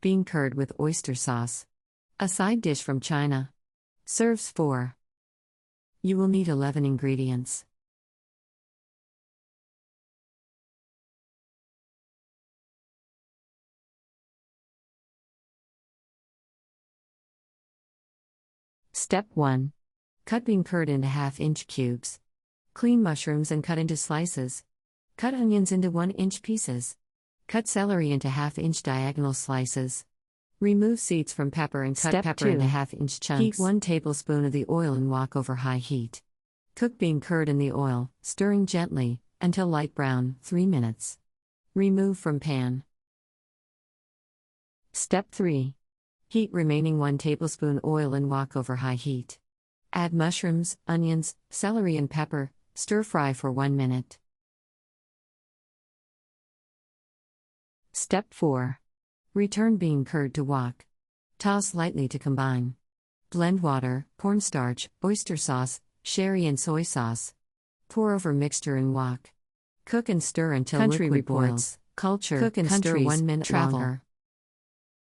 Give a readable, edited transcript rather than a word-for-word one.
Bean curd with oyster sauce. A side dish from China. Serves 4. You will need 11 ingredients. Step 1. Cut bean curd into half-inch cubes. Clean mushrooms and cut into slices. Cut onions into 1-inch pieces. Cut celery into half-inch diagonal slices. Remove seeds from pepper and cut pepper into half-inch chunks. Heat 1 tablespoon of the oil and wok over high heat. Cook bean curd in the oil, stirring gently, until light brown, 3 minutes. Remove from pan. Step 3. Heat remaining 1 tablespoon oil and wok over high heat. Add mushrooms, onions, celery and pepper, stir fry for 1 minute. Step 4. Return bean curd to wok. Toss lightly to combine. Blend water, cornstarch, oyster sauce, sherry and soy sauce. Pour over mixture and wok. Cook and stir until liquid boils. Culture, cook and stir 1 minute longer.